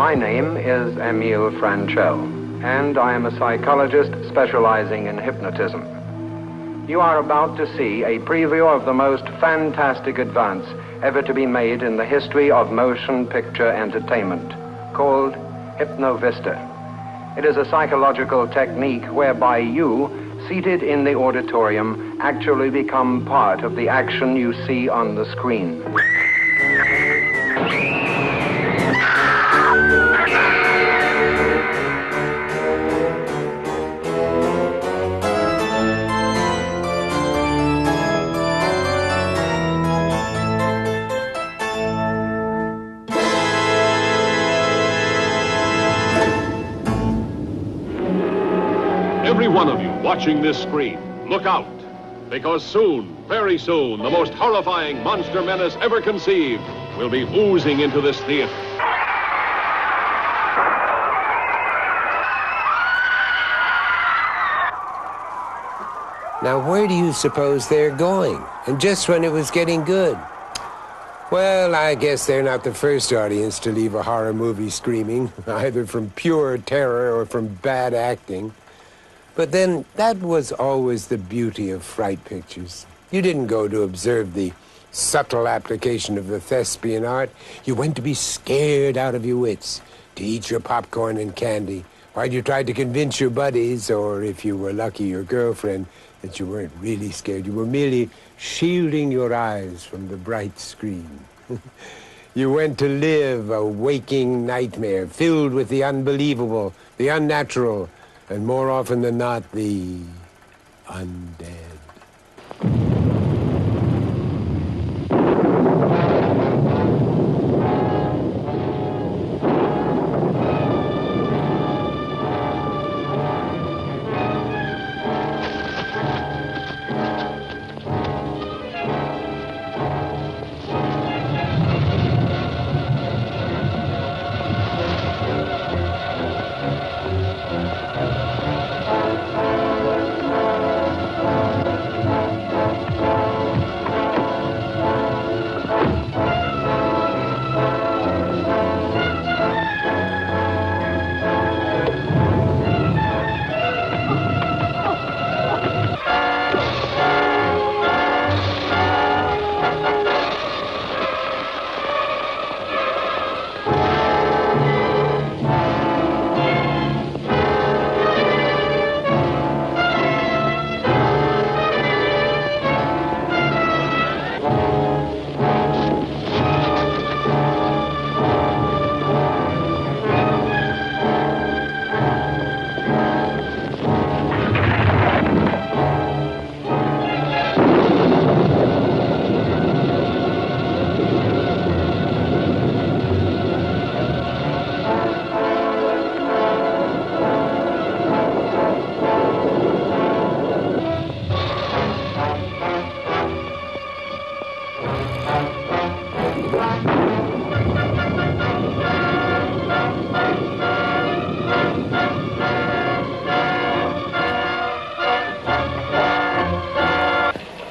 My name is Emile Franchel, and I am a psychologist specializing in hypnotism. You are about to see a preview of the most fantastic advance ever to be made in the history of motion picture entertainment, called Hypnovista. It is a psychological technique whereby you, seated in the auditorium, actually become part of the action you see on the screen. Every one of you watching this screen, look out, because soon, very soon, the most horrifying monster menace ever conceived will be oozing into this theater. Now, where do you suppose they're going? And just when it was getting good. Well, I guess they're not the first audience to leave a horror movie screaming, either from pure terror or from bad acting. But then, that was always the beauty of fright pictures. You didn't go to observe the subtle application of the thespian art. You went to be scared out of your wits, to eat your popcorn and candy, while you tried to convince your buddies, or if you were lucky, your girlfriend, that you weren't really scared. You were merely shielding your eyes from the bright screen. You went to live a waking nightmare filled with the unbelievable, the unnatural, and more often than not, the undead.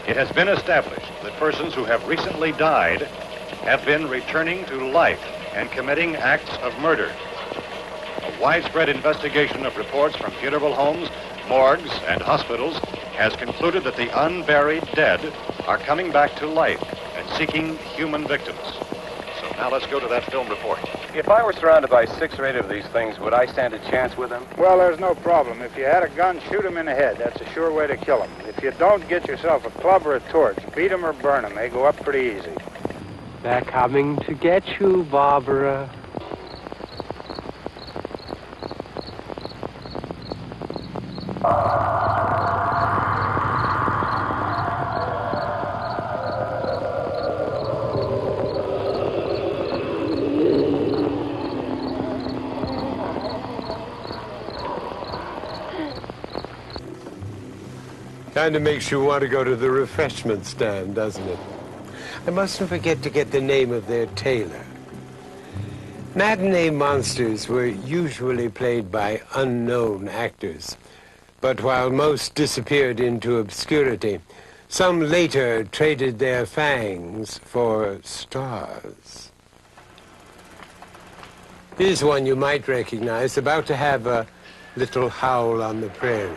It has been established that persons who have recently died have been returning to life and committing acts of murder. A widespread investigation of reports from funeral homes, morgues, and hospitals has concluded that the unburied dead are coming back to life and seeking human victims. So now let's go to that film report. If I were surrounded by 6 or 8 of these things, would I stand a chance with them? Well, there's no problem. If you had a gun, shoot them in the head. That's a sure way to kill them. If you don't, get yourself a club or a torch. Beat them or burn them. They go up pretty easy. They're coming to get you, Barbara. Kind of makes you want to go to the refreshment stand, doesn't it? I mustn't forget to get the name of their tailor. Matinee monsters were usually played by unknown actors, but while most disappeared into obscurity, some later traded their fangs for stars. Here's one you might recognize, about to have a little howl on the prairie.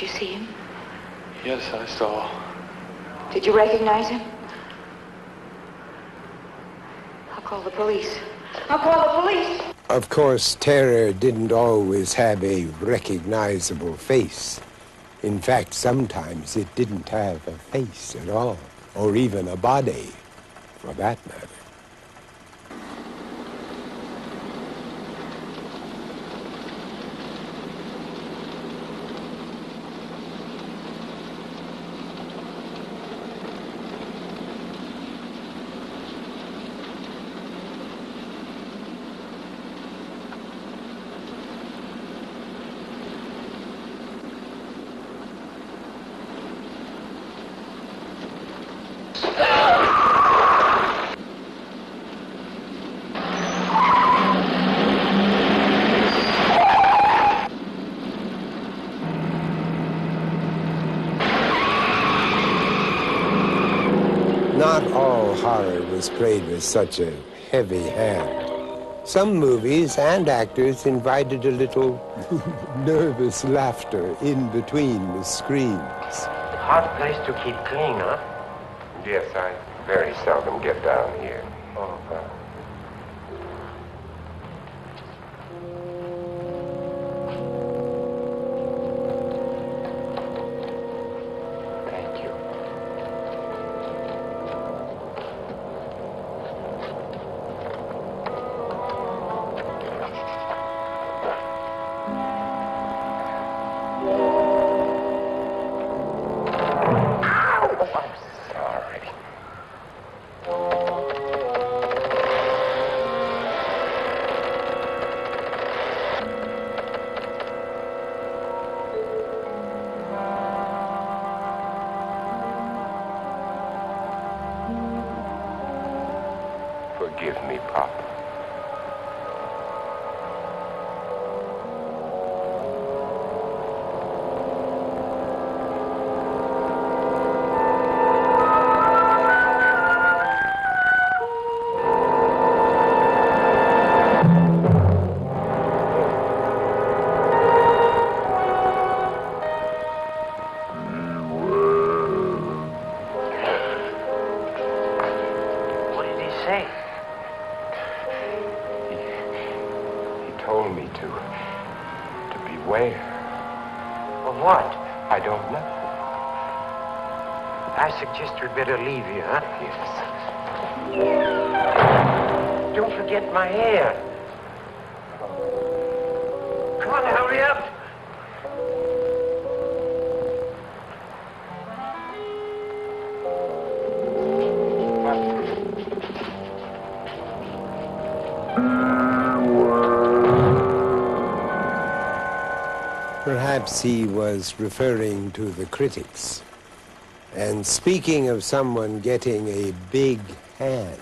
Did you see him? Yes, I saw. Did you recognize him? I'll call the police. I'll call the police! Of course, terror didn't always have a recognizable face. In fact, sometimes it didn't have a face at all, or even a body, for that matter. Not all horror was played with such a heavy hand. Some movies and actors invited a little nervous laughter in between the screens. Hard place to keep clean, huh? Yes, I very seldom get down here. Oh, Thank you. Forgive me, Papa. Where? Or what? I don't know. I suggest you'd better leave here, huh? Yes. Don't forget my hair. Come on, hurry up. Perhaps he was referring to the critics. And speaking of someone getting a big hand,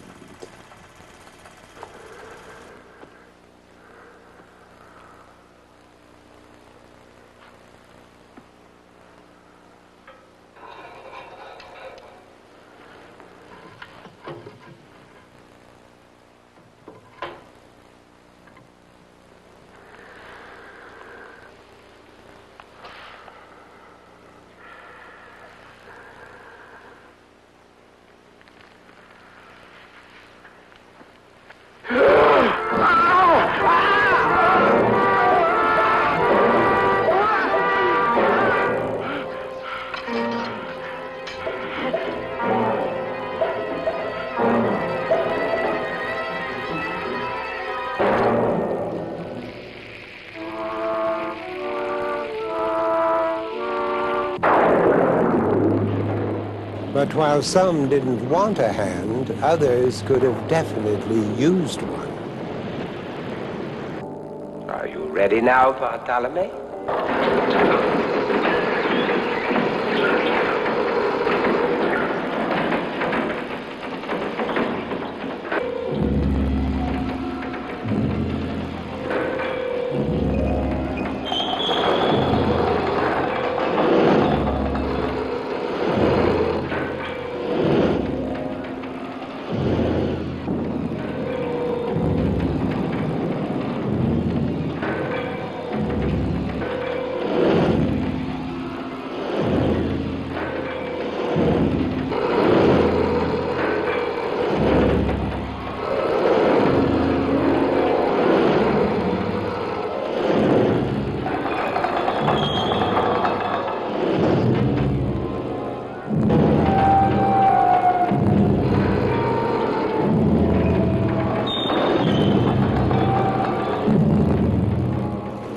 but while some didn't want a hand, others could have definitely used one. Are you ready now, Bartolome?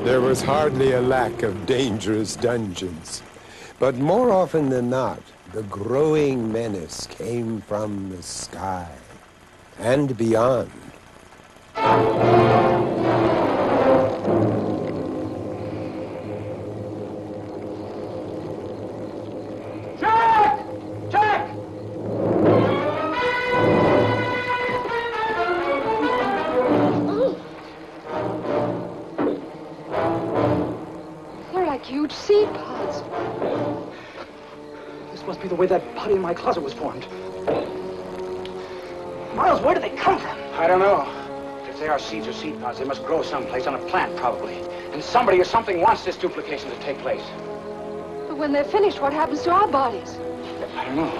There was hardly a lack of dangerous dungeons. But more often than not, the growing menace came from the sky and beyond. Huge seed pods. This must be the way that body in my closet was formed. Miles, where do they come from? I don't know. If they are seeds or seed pods, they must grow someplace on a plant, probably. And somebody or something wants this duplication to take place. But when they're finished, what happens to our bodies? I don't know.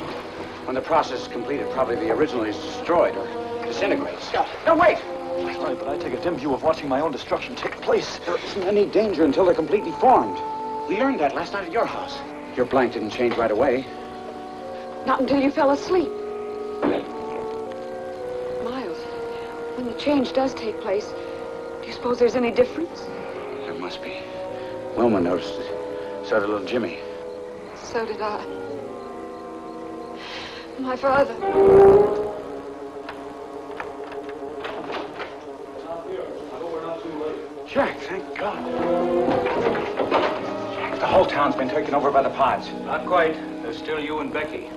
When the process is completed, probably the original is destroyed or disintegrates. No, wait! Sorry, but I take a dim view of watching my own destruction take place. There isn't any danger until they're completely formed. We learned that last night at your house. Your blank didn't change right away. Not until you fell asleep. Miles, when the change does take place, do you suppose there's any difference? There must be. Wilma noticed it. So did little Jimmy. So did I. My father. Jack, thank God. Jack, the whole town's been taken over by the pods. Not quite. There's still you and Becky.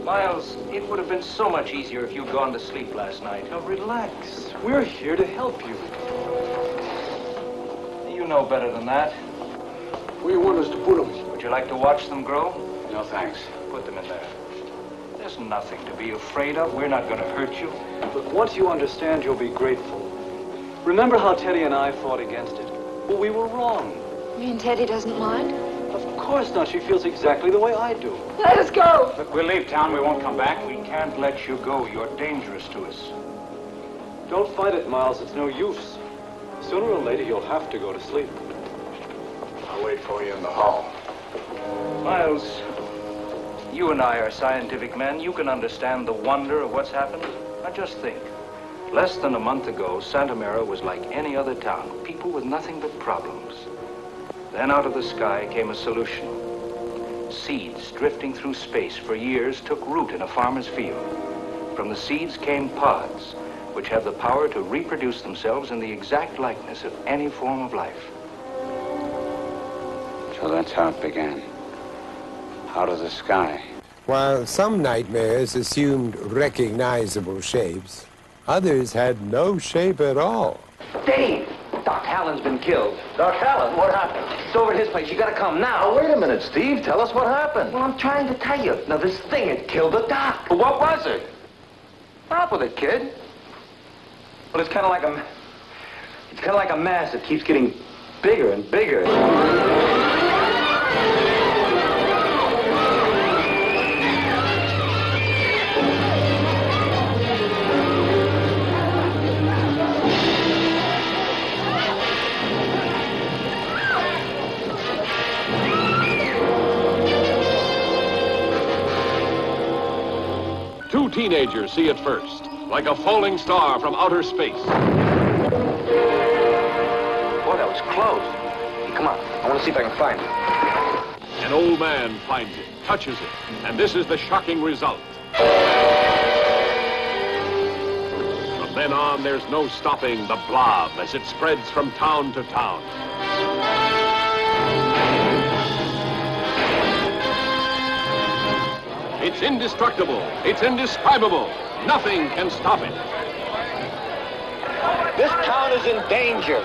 Miles, it would have been so much easier if you'd gone to sleep last night. Now relax. We're here to help you. You know better than that. Where you want us to put them? Would you like to watch them grow? No, thanks. Put them in there. There's nothing to be afraid of. We're not going to hurt you. But once you understand, you'll be grateful. Remember how Teddy and I fought against it? Well, we were wrong. You mean Teddy doesn't mind? Of course not. She feels exactly the way I do. Let us go! Look, we'll leave town. We won't come back. We can't let you go. You're dangerous to us. Don't fight it, Miles. It's no use. Sooner or later, you'll have to go to sleep. I'll wait for you in the hall. Miles, you and I are scientific men. You can understand the wonder of what's happened. Now just think. Less than a month ago, Santa Mara was like any other town. People with nothing but problems. Then out of the sky came a solution. Seeds drifting through space for years took root in a farmer's field. From the seeds came pods, which have the power to reproduce themselves in the exact likeness of any form of life. So that's how it began. Out of the sky. While some nightmares assumed recognizable shapes, others had no shape at all. Dave! Doc Hallen's been killed. Doc Hallen? What happened? It's over at his place. You gotta come now. Oh, wait a minute, Steve. Tell us what happened. Well, I'm trying to tell you. Now, this thing had killed the doc. But what was it? Stop with it, kid. Well, it's kind of like a mass that keeps getting bigger and bigger. 2 teenagers see it first, like a falling star from outer space. Boy, that was close. Hey, come on. I want to see if I can find it. An old man finds it, touches it, and this is the shocking result. From then on, there's no stopping the blob as it spreads from town to town. It's indestructible. It's indescribable. Nothing can stop it. This town is in danger.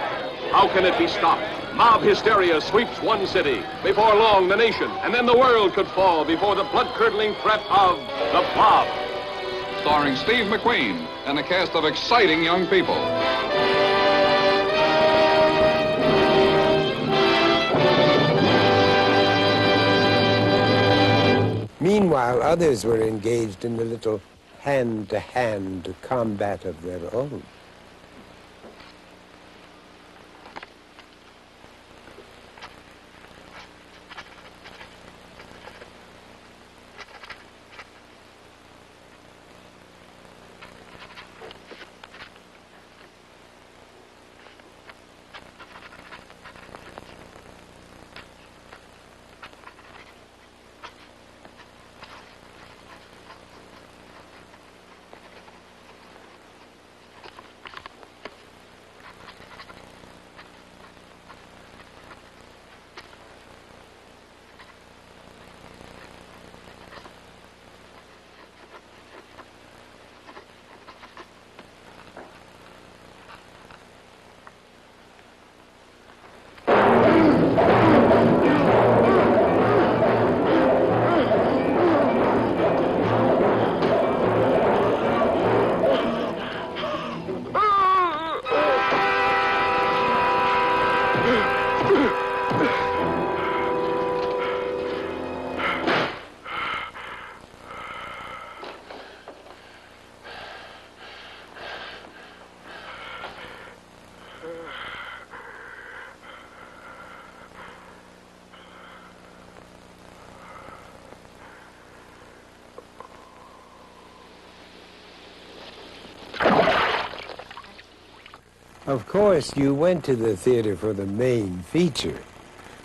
How can it be stopped? Mob hysteria sweeps one city. Before long, the nation, and then the world could fall before the blood-curdling threat of the Blob. Starring Steve McQueen and a cast of exciting young people. Meanwhile, others were engaged in a little hand-to-hand combat of their own. Of course, you went to the theater for the main feature,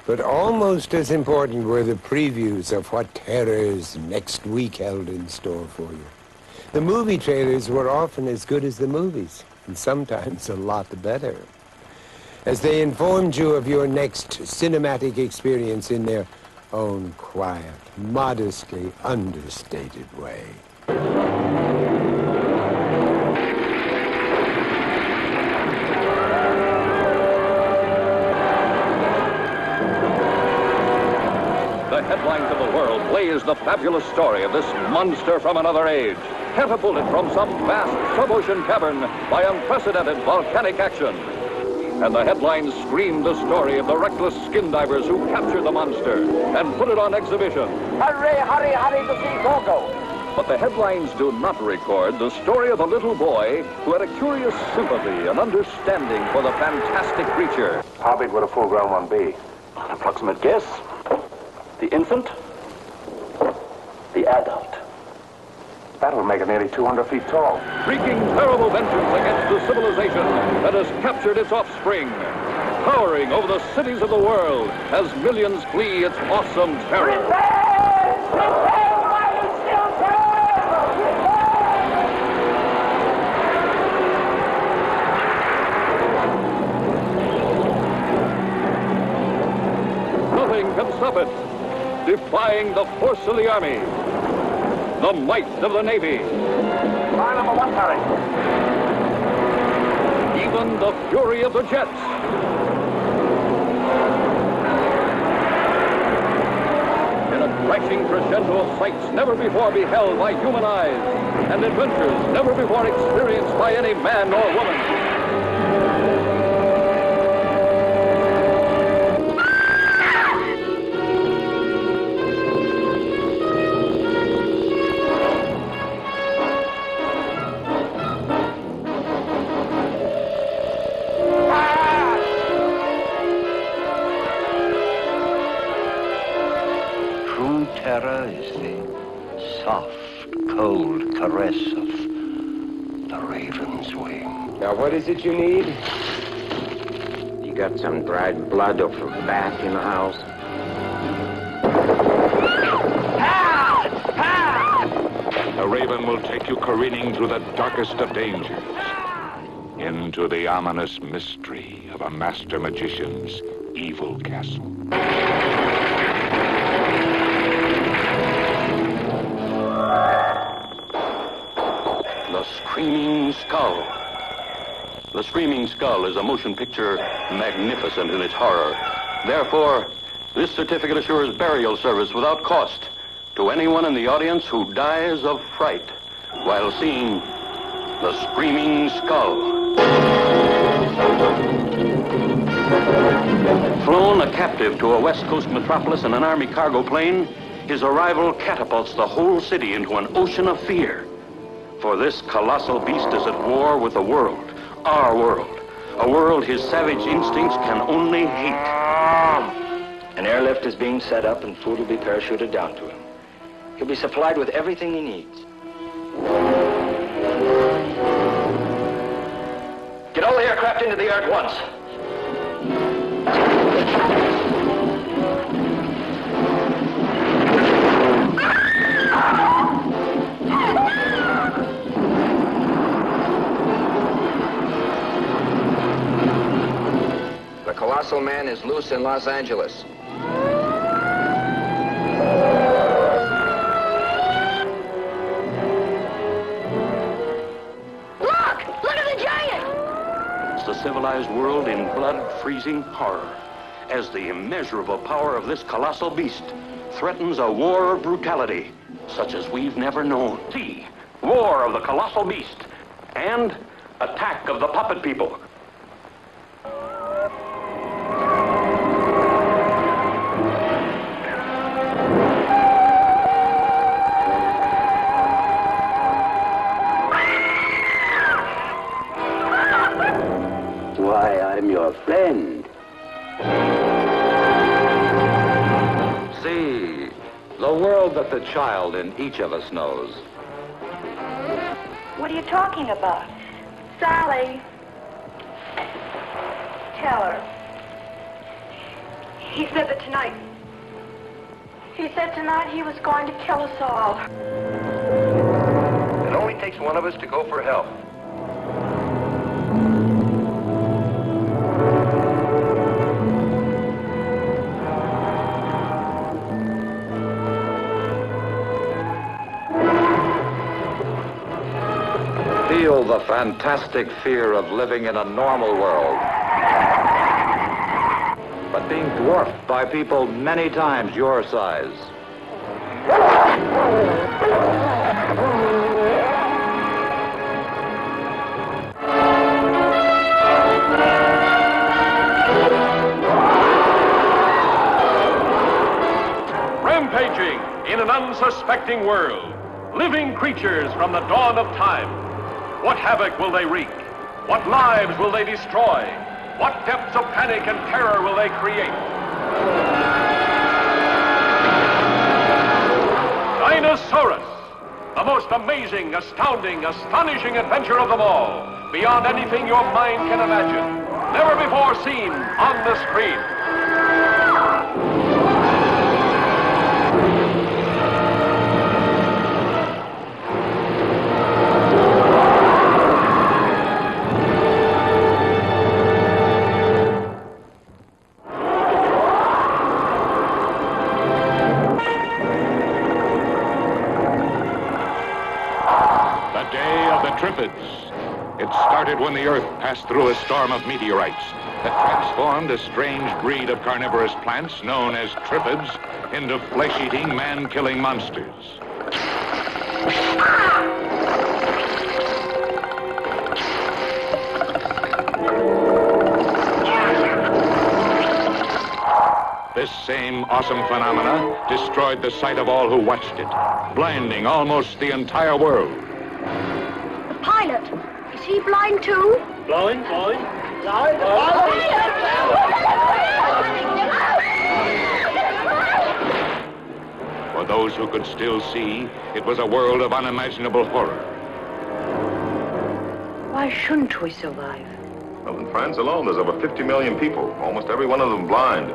but almost as important were the previews of what terrors next week held in store for you. The movie trailers were often as good as the movies, and sometimes a lot better, as they informed you of your next cinematic experience in their own quiet, modestly understated way. The headlines of the world blaze the fabulous story of this monster from another age, catapulted from some vast sub-ocean cavern by unprecedented volcanic action. And the headlines scream the story of the reckless skin divers who captured the monster and put it on exhibition. Hurry, hurry, hurry to see Gogo. But the headlines do not record the story of a little boy who had a curious sympathy and understanding for the fantastic creature. How big would a full-grown one be? An approximate guess? The infant? The adult? That'll make it nearly 200 feet tall. Wreaking terrible vengeance against the civilization that has captured its offspring. Towering over the cities of the world as millions flee its awesome terror. Nothing can stop it. Defying the force of the army. The might of the Navy. Line number 1, Harry. Even the fury of the jets. In a crashing crescendo of sights never before beheld by human eyes, and adventures never before experienced by any man or woman. Terror is the soft, cold caress of the raven's wing. Now, what is it you need? You got some dried blood or from bat in the house? The raven will take you careening through the darkest of dangers, into the ominous mystery of a master magician's evil castle. The Screaming Skull. The Screaming Skull is a motion picture magnificent in its horror. Therefore, this certificate assures burial service without cost to anyone in the audience who dies of fright while seeing The Screaming Skull. Flown a captive to a West Coast metropolis in an Army cargo plane, his arrival catapults the whole city into an ocean of fear. For this colossal beast is at war with the world, our world, a world his savage instincts can only hate. An airlift is being set up and food will be parachuted down to him. He'll be supplied with everything he needs. Get all the aircraft into the air at once. The Colossal Man is loose in Los Angeles. Look at the giant! It's the civilized world in blood-freezing horror as the immeasurable power of this colossal beast threatens a war of brutality such as we've never known. See, War of the Colossal Beast and Attack of the Puppet People. Why, I'm your friend. See, the world that the child in each of us knows. What are you talking about? Sally. Tell her. He said that tonight. He said tonight he was going to kill us all. It only takes one of us to go for help. Feel the fantastic fear of living in a normal world, but being dwarfed by people many times your size. Rampaging in an unsuspecting world, living creatures from the dawn of time. What havoc will they wreak? What lives will they destroy? What depths of panic and terror will they create? Dinosaurus, the most amazing, astounding, astonishing adventure of them all, beyond anything your mind can imagine, never before seen on the screen. It started when the Earth passed through a storm of meteorites that transformed a strange breed of carnivorous plants known as triffids into flesh-eating, man-killing monsters. This same awesome phenomena destroyed the sight of all who watched it, blinding almost the entire world. Pilot, is he blind too? Blind? For those who could still see, it was a world of unimaginable horror. Why shouldn't we survive? Well, in France alone, there's over 50 million people, almost every one of them blind.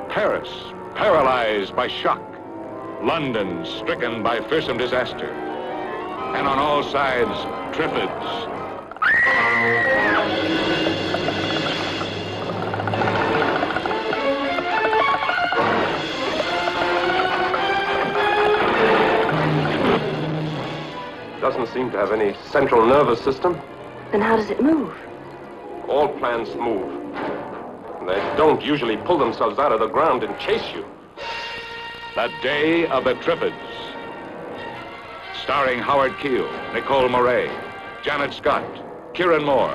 Paris, paralyzed by shock. London, stricken by fearsome disaster. And on all sides, triffids. Doesn't seem to have any central nervous system. Then how does it move? All plants move. They don't usually pull themselves out of the ground and chase you. The Day of the Triffids. Starring Howard Keel, Nicole Moray, Janet Scott, Kieran Moore,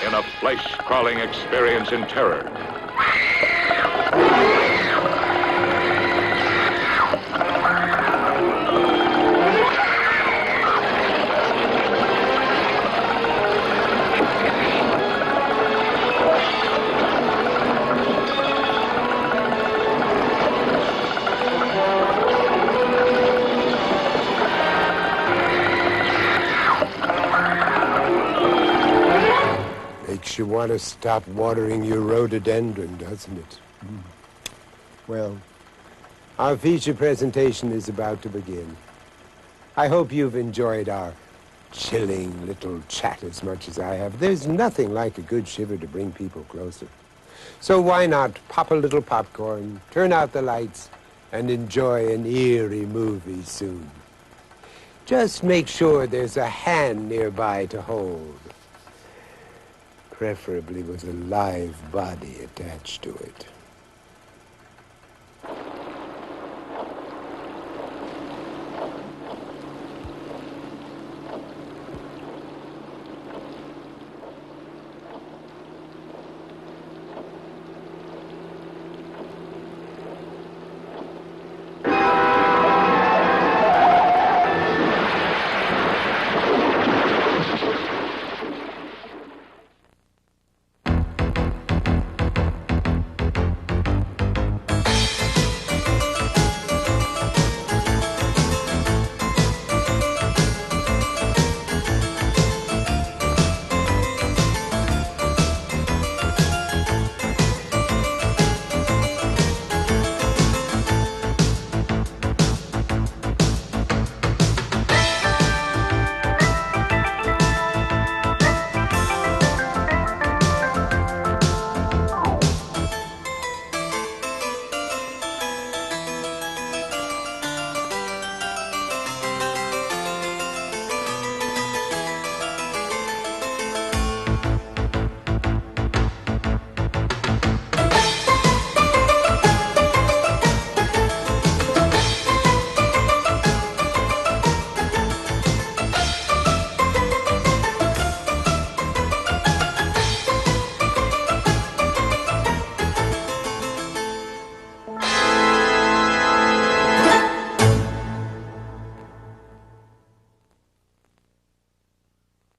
in a flesh-crawling experience in terror. Makes you want to stop watering your rhododendron, doesn't it? Well, our feature presentation is about to begin. I hope you've enjoyed our chilling little chat as much as I have. There's nothing like a good shiver to bring people closer. So why not pop a little popcorn, turn out the lights, and enjoy an eerie movie soon. Just make sure there's a hand nearby to hold. Preferably with a live body attached to it.